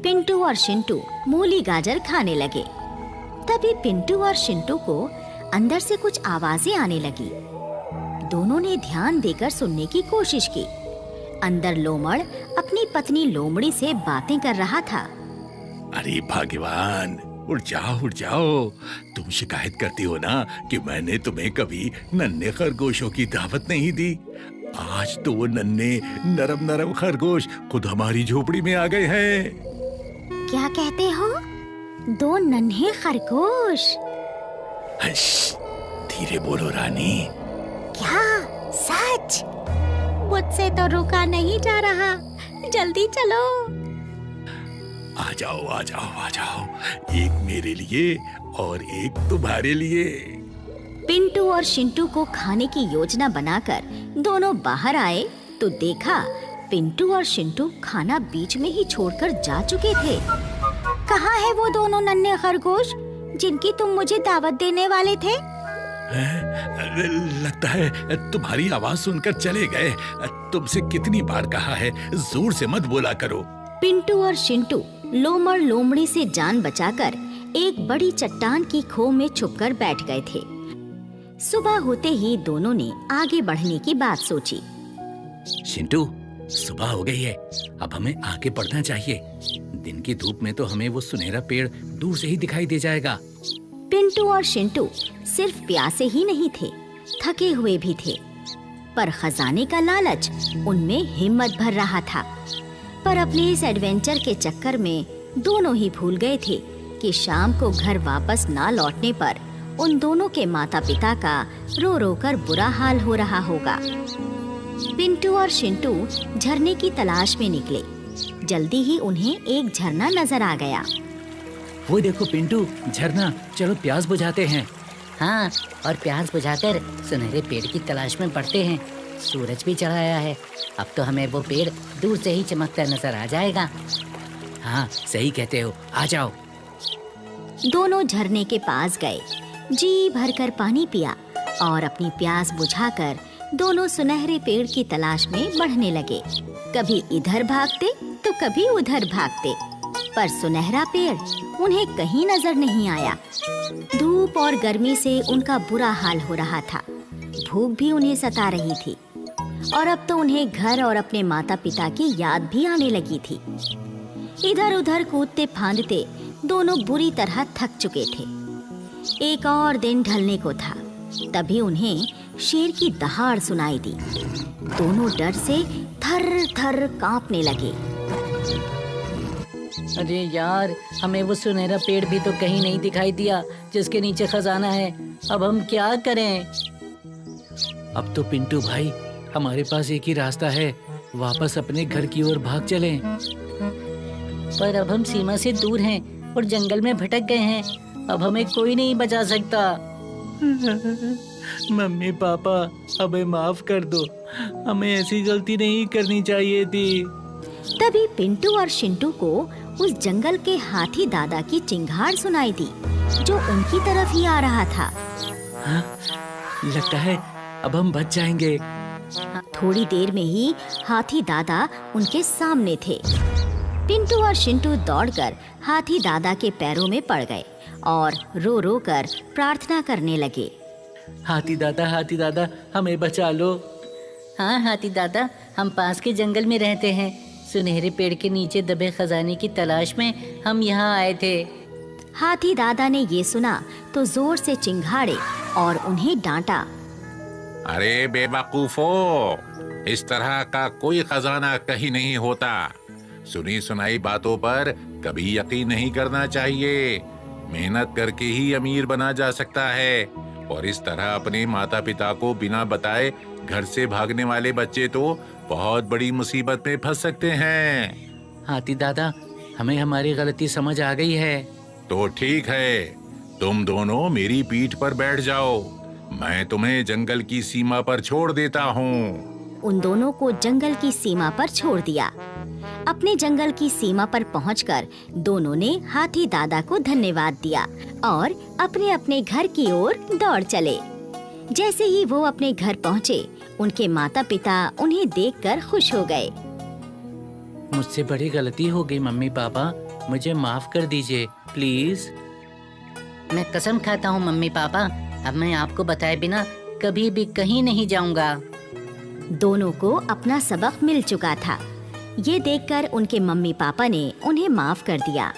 पिंटू और चिंटू मूली गाजर खाने लगे। तभी पिंटू और चिंटू को अंदर से कुछ आवाजें आने लगी। दोनों ने ध्यान देकर सुनने की कोशिश की। अंदर लोमड़ अपनी पत्नी लोमड़ी से बातें कर रहा था। अरे भगवान, उठ जाओ। तुम शिकायत करती हो ना कि मैंने तुम्हें कभी नन्हे खरगोशों की दावत नहीं दी। आज तो वो नन्हे नरम नरम खरगोश खुद हमारी झोपड़ी में आ गए हैं। क्या कहते हो? 2 नन्हे खरगोश? हश, धीरे बोलो रानी। क्या सच? मुझसे तो रुका नहीं जा रहा, जल्दी चलो। आ जाओ, एक मेरे लिए और एक तुम्हारे लिए। पिंटू और चिंटू को खाने की योजना बनाकर दोनों बाहर आए तो देखा पिंटू और चिंटू खाना बीच में ही छोड़कर जा चुके थे। कहाँ है वो दोनों नन्हे खरगोश जिनकी तुम मुझे दावत देने वाले थे? लगता है तुम्हारी आवाज सुनकर चले गए। तुमसे कितनी बार कहा है, जोर से मत बोला करो। पिंटू और चिंटू लोमड़ लोमड़ी से जान बचाकर एक बड़ी चट्टान की खो में छुपकर बैठ गए थे। सुबह होते ही दोनों ने आगे बढ़ने की बात सोची। चिंटू, सुबह हो गई है, अब हमें आगे बढ़ना चाहिए। दिन की धूप में तो हमें वो सुनहरा पेड़ दूर से ही दिखाई दे जाएगा। पिंटू और चिंटू सिर्फ प्यासे ही नहीं थे, थके हुए भी थे, पर खजाने का लालच उनमें हिम्मत भर रहा था। पर अपने इस एडवेंचर के चक्कर में दोनों ही भूल गए थे कि शाम को घर वापस ना लौटने पर उन दोनों के माता पिता का रो रो कर बुरा हाल हो रहा होगा। पिंटू और चिंटू झरने की तलाश में निकले। जल्दी ही उन्हें एक झरना नजर आ गया। वो देखो पिंटू, झरना, चलो प्यास बुझाते हैं। हाँ, और प्यास बुझाकर सुनहरे पेड़ की तलाश में बढ़ते हैं। सूरज भी चढ़ आया है, अब तो हमें वो पेड़ दूर से ही चमकता नजर आ जाएगा। हाँ, सही कहते हो, आ जाओ। दोनों झरने के पास गए, जी भरकर पानी पिया और अपनी प्यास बुझाकर दोनों सुनहरे पेड़ की तलाश में बढ़ने लगे। कभी इधर भागते तो कभी उधर भागते, पर सुनहरा पेड़ उन्हें कहीं नजर नहीं आया। धूप और गर्मी से उनका बुरा हाल हो रहा था। भूख भी उन्हें सता रही थी और अब तो उन्हें घर और अपने माता पिता की याद भी आने लगी थी। इधर उधर कूदते फांदते दोनों बुरी तरह थक चुके थे। एक और दिन ढलने को था, तभी उन्हें शेर की दहाड़ सुनाई दी। दोनों डर से थर थर कांपने लगे। अरे यार, हमें वो सुनहरा पेड़ भी तो कहीं नहीं दिखाई दिया जिसके नीचे खजाना है। अब हम क्या करें? अब तो पिंटू भाई, हमारे पास एक ही रास्ता है, वापस अपने घर की ओर भाग चलें। पर अब हम सीमा से दूर हैं और जंगल में भटक गए हैं। अब हमें कोई नहीं बचा सकता। मम्मी पापा, हमें माफ कर दो, हमें ऐसी गलती नहीं करनी चाहिए थी। तभी पिंटू और चिंटू को उस जंगल के हाथी दादा की चिंगाड़ सुनाई दी, जो उनकी तरफ ही आ रहा था। हाँ, लगता है अब हम बच जाएंगे। थोड़ी देर में ही हाथी दादा उनके सामने थे। पिंटू और चिंटू दौड़कर हाथी दादा के पैरों में पड़ गए और रो रो कर प्रार्थना करने लगे। हाथी दादा, हमें बचा लो। हाँ हाथी दादा, हम पास के जंगल में रहते हैं। सुनहरे पेड़ के नीचे दबे खजाने की तलाश में हम यहाँ आए थे। हाथी दादा ने ये सुना तो जोर से चिंघाड़े और उन्हें डांटा। अरे बेवकूफो, इस तरह का कोई खजाना कहीं नहीं होता। सुनी सुनाई बातों पर कभी यकीन नहीं करना चाहिए। मेहनत करके ही अमीर बना जा सकता है, और इस तरह अपने माता पिता को बिना बताए घर से भागने वाले बच्चे तो बहुत बड़ी मुसीबत में फंस सकते हैं। हाथी दादा, हमें हमारी गलती समझ आ गई है। तो ठीक है, तुम दोनों मेरी पीठ पर बैठ जाओ, मैं तुम्हें जंगल की सीमा पर छोड़ देता हूँ। उन दोनों को जंगल की सीमा पर छोड़ दिया। अपने जंगल की सीमा पर पहुंचकर दोनों ने हाथी दादा को धन्यवाद दिया और अपने अपने घर की ओर दौड़ चले। जैसे ही वो अपने घर पहुंचे, उनके माता पिता उन्हें देखकर खुश हो गए। मुझसे बड़ी गलती हो गई मम्मी पापा, मुझे माफ कर दीजिए प्लीज। मैं कसम खाता हूँ मम्मी पापा, अब मैं आपको बताए बिना कभी भी कहीं नहीं जाऊंगा। दोनों को अपना सबक मिल चुका था। ये देखकर उनके मम्मी पापा ने उन्हें माफ कर दिया